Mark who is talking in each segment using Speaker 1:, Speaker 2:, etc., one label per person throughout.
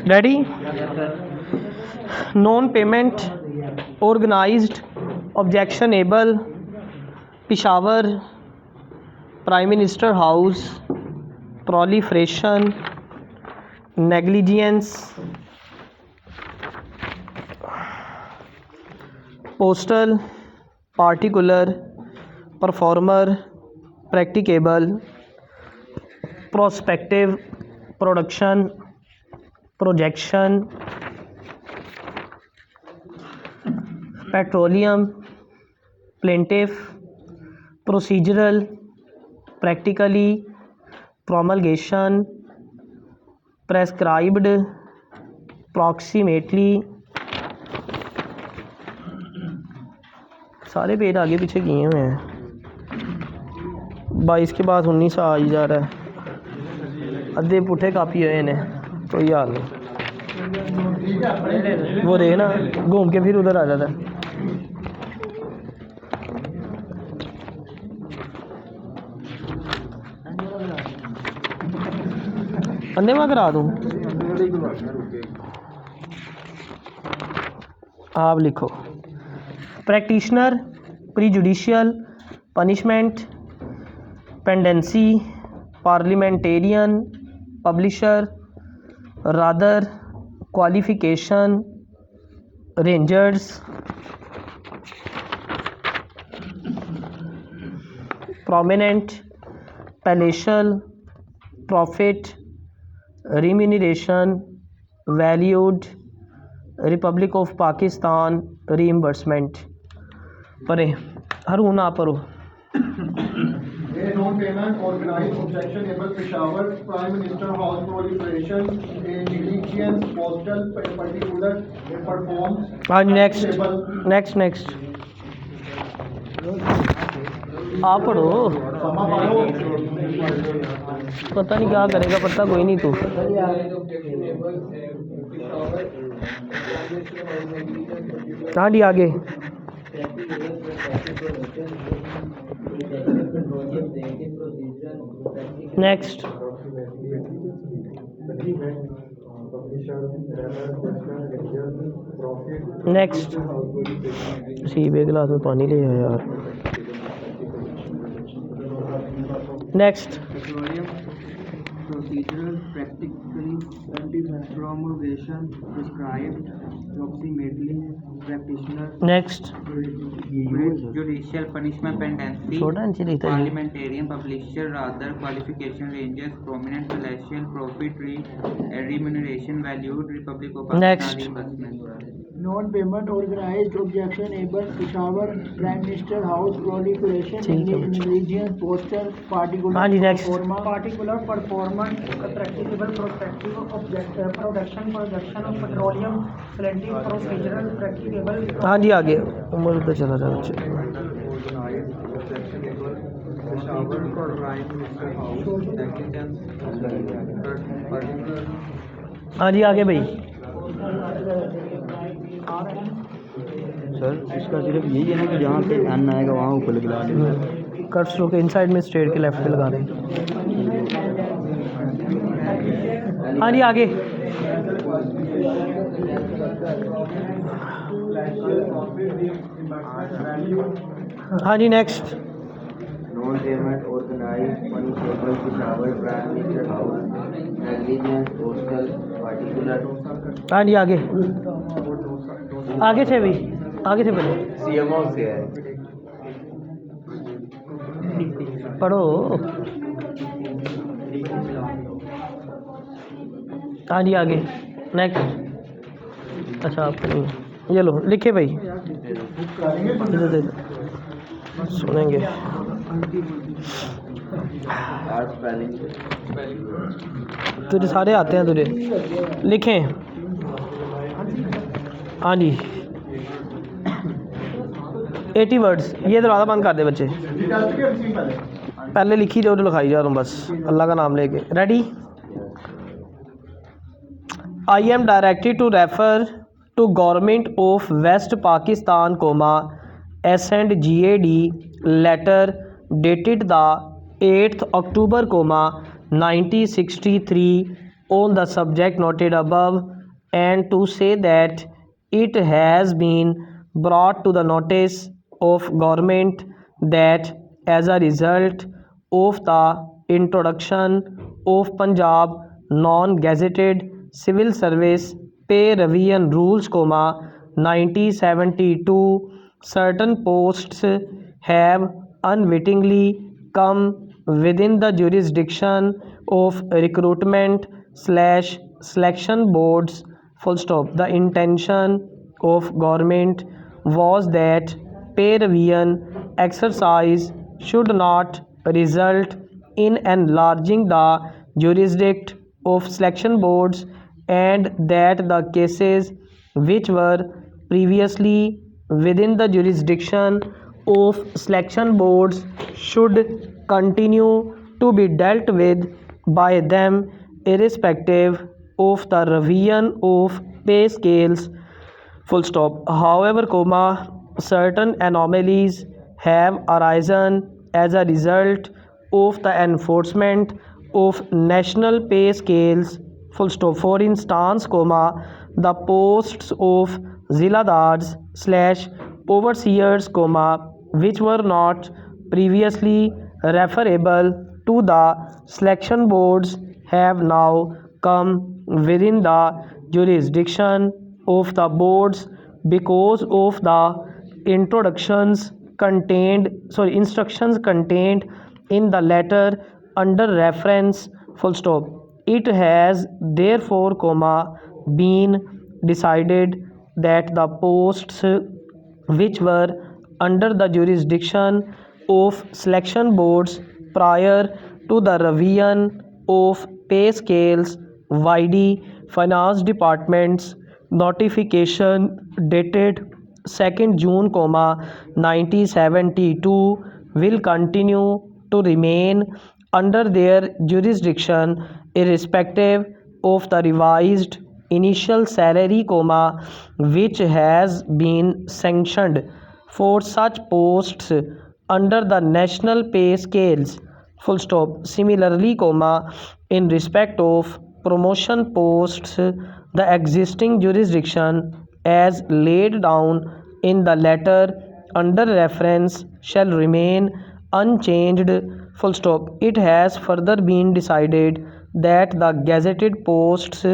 Speaker 1: Ready? Non-payment, organized, objectionable, Peshawar, Prime Minister House, proliferation, negligence, postal, particular, performer, practicable, prospective, production, projection, petroleum, plaintiff, procedural, practically, promulgation, prescribed, proximately। सारे page आगे पीछे किए हुए हैं। 22 के बाद 19 आ ही जा रहा है। अद्धे पुठे कापी हुए ने, कोई हाल नहीं। वो रहे ना, घूम के फिर उधर आ जाता है। अंधे में करा दूँ? आप लिखो practitioner, prejudicial, punishment, pendency, parliamentarian, publisher, rather, qualification, rangers, prominent, palatial, profit, remuneration, valued, republic of Pakistan, reimbursement. पढ़े हरून आप पढ़ो।
Speaker 2: Non-payment, organized, objectionable, Peshawar, Prime Minister House, proliferation, negligence, postal, particular, performs।
Speaker 1: हाँ नेक्स्ट नेक्स्ट आप पढ़ो। पता नहीं क्या करेगा, पता कोई नहीं तू। हाँ जी आगे। नेक्स्ट नेक्स्ट सी बे गिलास में पानी ले आया यार। Next
Speaker 3: procedural, practically, promulgation, prescribed, approximately, practitioner,
Speaker 1: next
Speaker 3: judicial, punishment, pendency,
Speaker 1: छोटा नहीं लिखता जी।
Speaker 3: parliamentarian, publisher, rather, qualification, ranges, prominent, palatial, profit, remuneration, valued, republic of
Speaker 1: Next.
Speaker 3: Pakistan, investment।
Speaker 2: Non-payment, organized, objectionable, Peshawar, Prime Minister House, proliferation,
Speaker 1: ठीक है।
Speaker 2: negligence, postal, particular,
Speaker 1: हाँ जी, next.
Speaker 2: particular, performance, practicable, prospective, production, projection of petroleum, plaintiff, procedural, practicable।
Speaker 1: हाँ जी आगे उम्र तो चला जा बच्चे।
Speaker 3: Peshawar, Prime Minister House, negligence, particular।
Speaker 1: हाँ जी आगे भाई।
Speaker 4: सर इसका सिर्फ यही है ना कि जहाँ पे एन आएगा वहाँ ऊपर लगा देना।
Speaker 1: कट स्ट्रोक इनसाइड में स्ट्रेट के लेफ्ट पे लगा दें। हाँ जी आगे। हाँ जी next.
Speaker 4: Non-payment, organized, punishable, Peshawar, Prime Minister House, negligence, postal, particular।
Speaker 1: हाँ जी आगे आगे से भी आगे से पहले
Speaker 4: CMO से है।
Speaker 1: पढ़ो। हाँ जी आगे नेक्स्ट। अच्छा आपको नहीं, ये लो लिखे भाई। इधर दे दो, सुनेंगे। तुझे सारे आते हैं तुझे, लिखें। हाँ जी 80 वर्ड्स। ये दरवाज़ा बंद कर दे बच्चे। पहले लिखी जाओ तो लिखाई जा रहा हूँ बस, अल्लाह का नाम लेके। Ready? I am directed to refer to government of West Pakistan S&GAD letter dated the 8th October, 1963 on the subject noted above, and to say that it has been brought to the notice of government that as a result of the introduction of Punjab non-gazetted civil service pay revision rules, 1972, certain posts have unwittingly come within the jurisdiction of recruitment slash selection boards, full stop. The intention of government was that pay revision exercise should not result in enlarging the jurisdiction of selection boards, and that the cases which were previously within the jurisdiction of selection boards should continue to be dealt with by them irrespective of the revision of pay scales, full stop. However, certain anomalies have arisen as a result of the enforcement of national pay scales, full stop. For instance, the posts of ziladars slash overseers, which were not previously referable to the selection boards, have now come within the jurisdiction of the boards because of the instructions contained in the letter under reference, full stop. It has therefore, been decided that the posts which were under the jurisdiction of selection boards prior to the revision of pay scales, YD Finance Department's notification dated 2nd June, 1972, will continue to remain under their jurisdiction irrespective of the revised initial salary, which has been sanctioned for such posts under the national pay scales, full stop. Similarly, in respect of promotion posts, the existing jurisdiction as laid down in the letter under reference shall remain unchanged, full stop. It has further been decided that the gazetted posts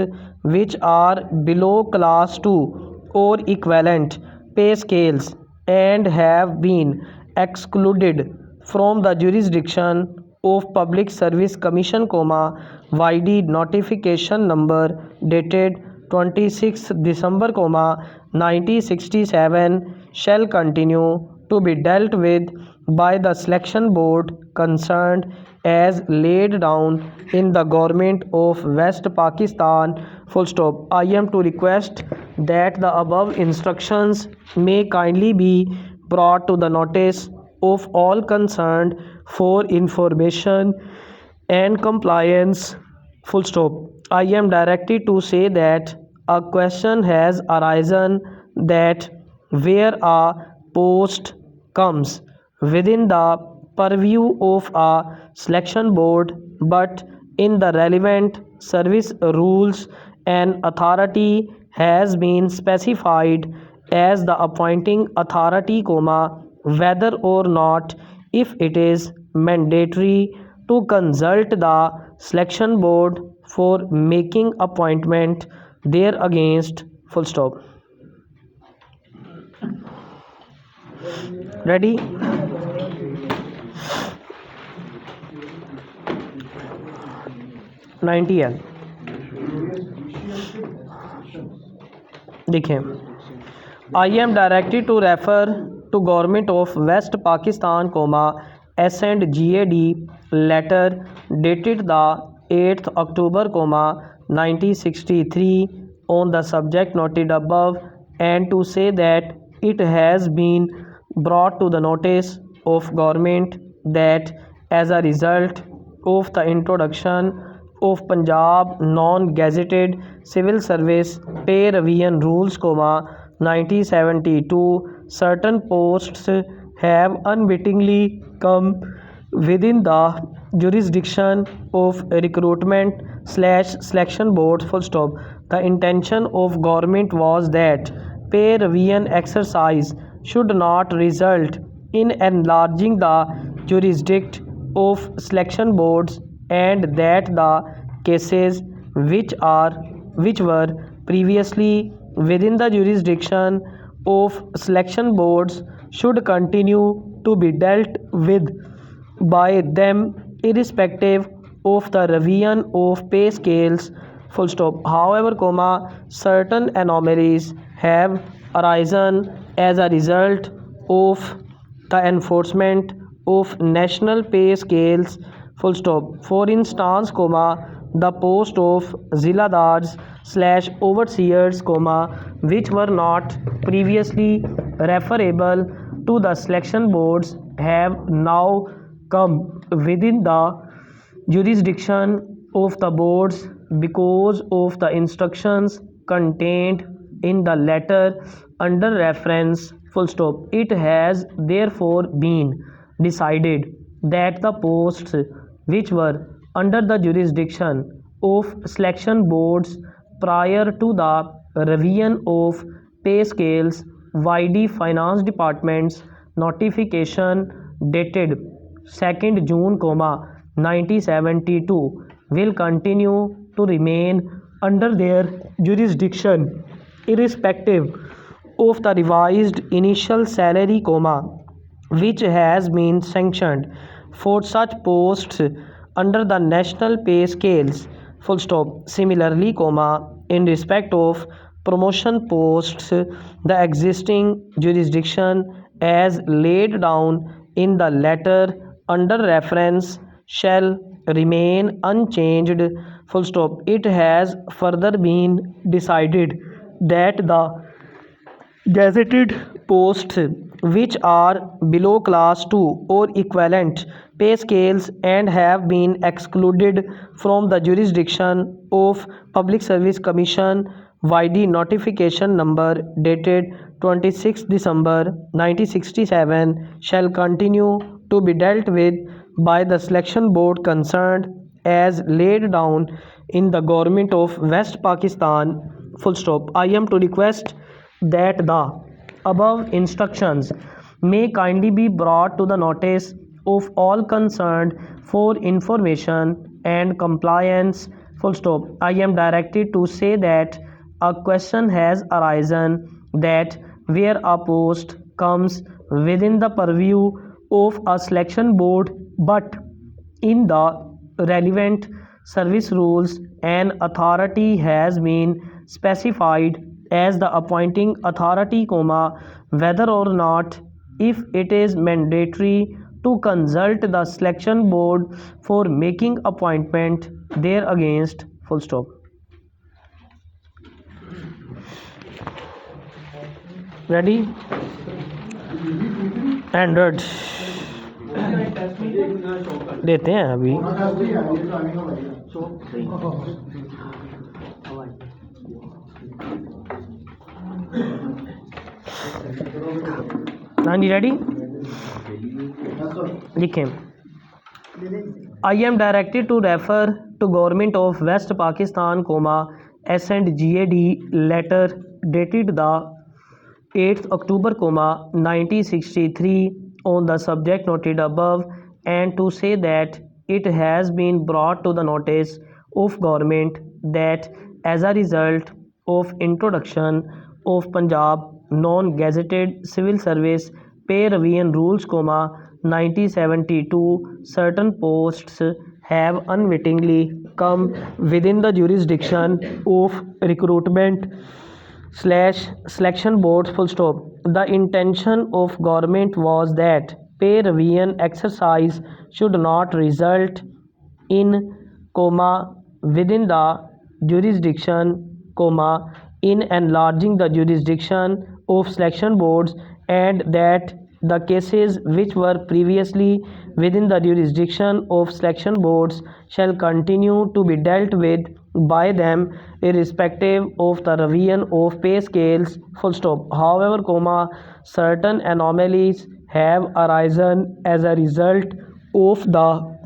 Speaker 1: which are below class 2 or equivalent pay scales and have been excluded from the jurisdiction of Public Service Commission, YD notification number dated 26 December, 1967, shall continue to be dealt with by the selection board concerned as laid down in the Government of West Pakistan, full stop. I am to request that the above instructions may kindly be brought to the notice of all concerned for information and compliance, full stop. I am directed to say that a question has arisen that where a post comes within the purview of a selection board, but in the relevant service rules an authority has been specified as the appointing authority, whether or not if it is mandatory to consult the selection board for making appointment there against, full stop. Ready? (90L) देखिए, I am directed to refer to Government of West Pakistan, S&GAD letter dated the 8th October, 1963 on the subject noted above, and to say that it has been brought to the notice of government that as a result of the introduction of Punjab non-gazetted civil service pay revision rules, 1972, certain posts have unwittingly come within the jurisdiction of recruitment slash selection boards full stop. The intention of government was that pay revision exercise should not result in enlarging the jurisdiction of selection boards, and that the cases which were previously within the jurisdiction of selection boards should continue to be dealt with by them irrespective of the revision of pay scales full stop. However, certain anomalies have arisen as a result of the enforcement of national pay scales full stop. For instance, the post of ziladars slash overseers, which were not previously referable to the selection boards, have now come within the jurisdiction of the boards because of the instructions contained in the letter under reference full stop. It has therefore been decided that the posts which were under the jurisdiction of selection boards prior to the revision of pay scales YD Finance Department's notification dated 2nd June, 1972 will continue to remain under their jurisdiction irrespective of the revised initial salary, which has been sanctioned for such posts under the national pay scales full stop. Similarly, in respect of promotion posts, the existing jurisdiction as laid down in the letter under reference shall remain unchanged full stop. It has further been decided that the gazetted posts which are below class 2 or equivalent pay scales and have been excluded from the jurisdiction of Public Service Commission YD notification number dated 26 December 1967 shall continue to be dealt with by the selection board concerned as laid down in the Government of West Pakistan full stop. I am to request that the above instructions may kindly be brought to the notice of all concerned for information and compliance full stop. I am directed to say that a question has arisen that where a post comes within the purview of a selection board but in the relevant service rules an authority has been specified as the appointing authority, whether or not if it is mandatory to consult the selection board for making appointment there against full stop. Ready? Android देते हैं अभी हाँ जी ready लिखें I am directed to refer to government of West Pakistan S&GAD letter dated the 8th October, 1963 on the subject noted above, and to say that it has been brought to the notice of government that as a result of introduction of Punjab non-gazetted civil service pay revision rules, 1972, certain posts have unwittingly come within the jurisdiction of recruitment slash selection boards full stop. The intention of government was that pay revision exercise should not result in within the jurisdiction in enlarging the jurisdiction of selection boards, and that the cases which were previously within the jurisdiction of selection boards shall continue to be dealt with by them irrespective of the revision of pay scales full stop. However, certain anomalies have arisen as a result of the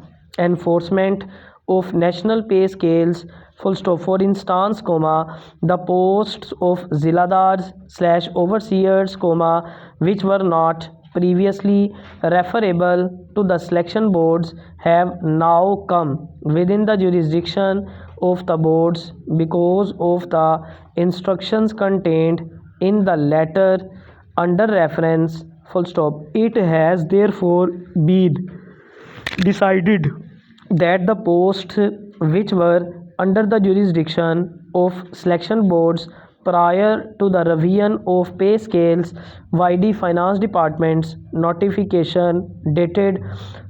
Speaker 1: enforcement of national pay scales, full stop. For instance, comma, the posts of ziladars slash overseers, comma, which were not previously referable to the selection boards have now come within the jurisdiction of the boards because of the instructions contained in the letter under reference, full stop. It has therefore been decided that the posts which were under the jurisdiction of selection boards prior to the revision of pay scales by the finance department's notification dated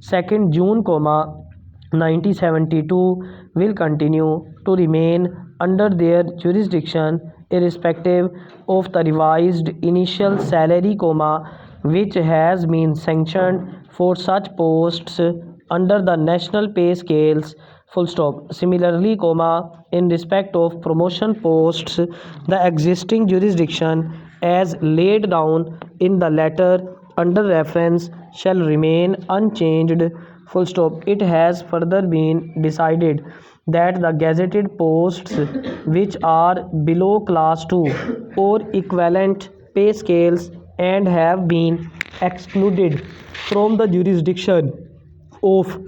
Speaker 1: 2nd June, 1972 will continue to remain under their jurisdiction irrespective of the revised initial salary, which has been sanctioned for such posts under the national pay scales, full stop. Similarly, in respect of promotion posts, the existing jurisdiction as laid down in the letter under reference shall remain unchanged, full stop. It has further been decided that the gazetted posts which are below class 2 or equivalent pay scales and have been excluded from the jurisdiction of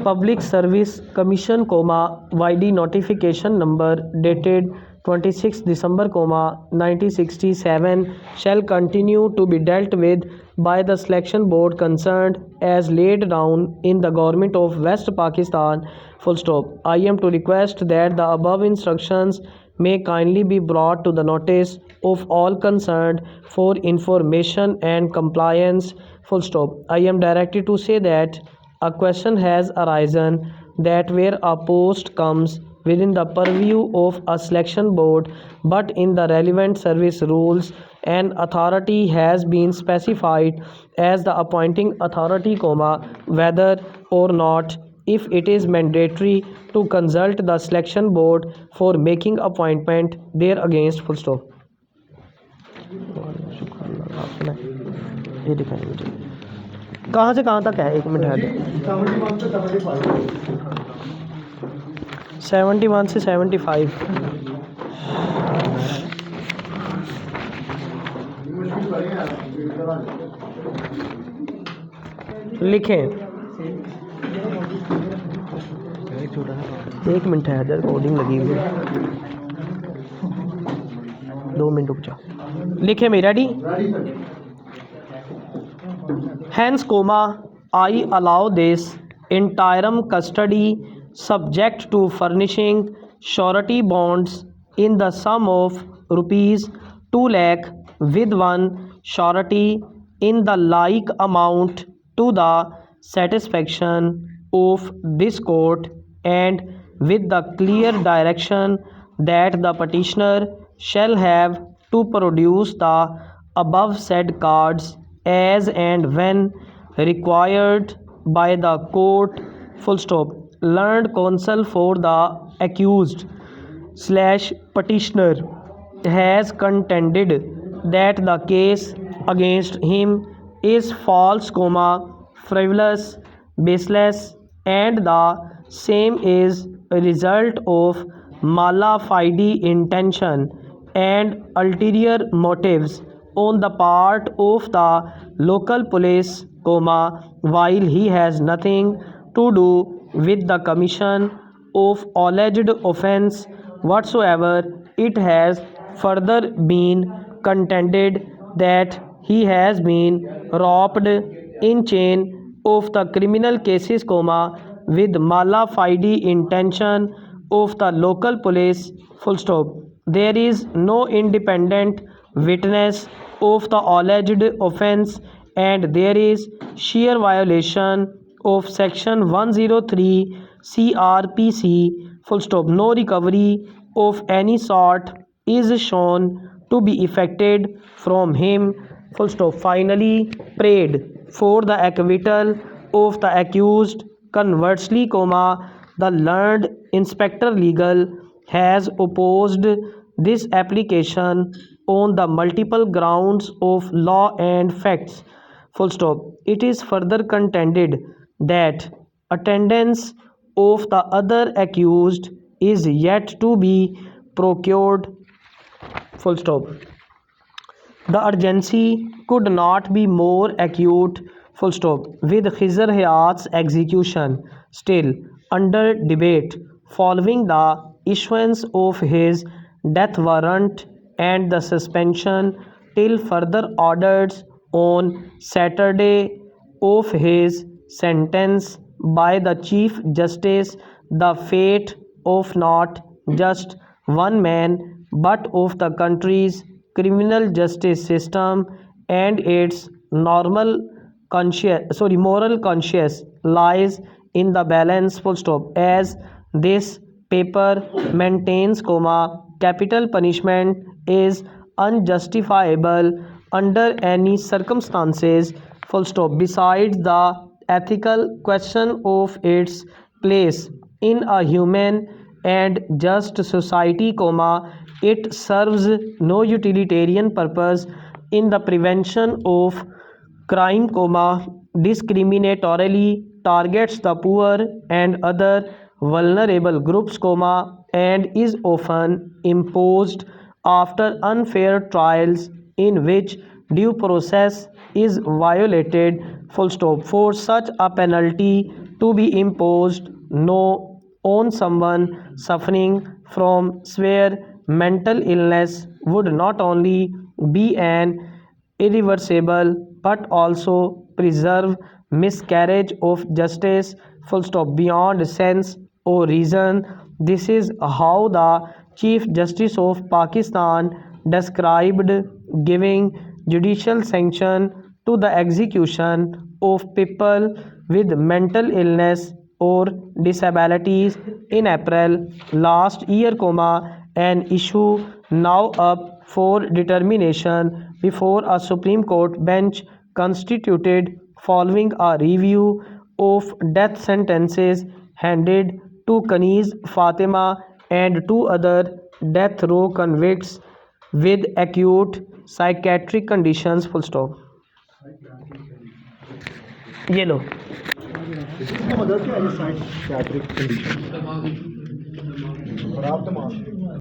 Speaker 1: Public Service Commission, YD notification number dated 26 December, 1967 shall continue to be dealt with by the selection board concerned as laid down in the Government of West Pakistan, full stop. I am to request that the above instructions may kindly be brought to the notice of all concerned for information and compliance, full stop. I am directed to say that a question has arisen that where a post comes within the purview of a selection board but in the relevant service rules an authority has been specified as the appointing authority, whether or not if it is mandatory to consult the selection board for making appointment there against, full stop. ये दिखाएंगे मुझे कहाँ से कहाँ तक है, एक minute है 71 से 75 लिखें। एक मिनट है, रिकॉर्डिंग लगी हुई है, 2 मिनट रुक जा। लिखे मेरी ready. Hence, I allow this interim custody subject to furnishing surety bonds in the sum of rupees 2 lakh with one surety in the like amount to the satisfaction of this court and with the clear direction that the petitioner shall have to produce the above said cards as and when required by the court, full stop. Learned counsel for the accused slash petitioner has contended that the case against him is false, frivolous, baseless, and the same is a result of mala fide intention and ulterior motives on the part of the local police, while he has nothing to do with the commission of alleged offence whatsoever. It has further been contended that he has been robbed in chain of the criminal cases, with mala fide intention of the local police, full stop. There is no independent witness of the alleged offence and there is sheer violation of section 103 CRPC, full stop. No recovery of any sort is shown to be effected from him, full stop. Finally, prayed for the acquittal of the accused. Conversely, the learned inspector legal has opposed this application on the multiple grounds of law and facts, full stop. It is further contended that Attendance of the other accused is yet to be procured. Full stop. The urgency could not be more acute. Full stop. With Khizr Hayat's execution still under debate following the issuance of his death warrant and the suspension till further orders on Saturday of his sentence by the Chief Justice, the fate of not just one man but of the country's criminal justice system and its moral conscience lies in the balance. Full stop. As this paper maintains, capital punishment is unjustifiable under any circumstances. Full stop. Besides the ethical question of its place in a human and just society, it serves no utilitarian purpose in the prevention of crime, discriminatorily targets the poor and other vulnerable groups, and is often imposed after unfair trials in which due process is violated. Full stop. For such a penalty to be imposed no on someone suffering from severe mental illness would not only be an irreversible but also preserve miscarriage of justice. Full stop. Beyond sense or reason, this is how the Chief Justice of Pakistan described giving judicial sanction to the execution of people with mental illness or disabilities in April last year, an issue now up for determination before a Supreme Court bench constituted following a review of death sentences handed to Kaniz Fatima and two other death row convicts with acute psychiatric conditions. Full stop. ये लो.
Speaker 4: इसका मतलब क्या है psychiatric condition और आप तो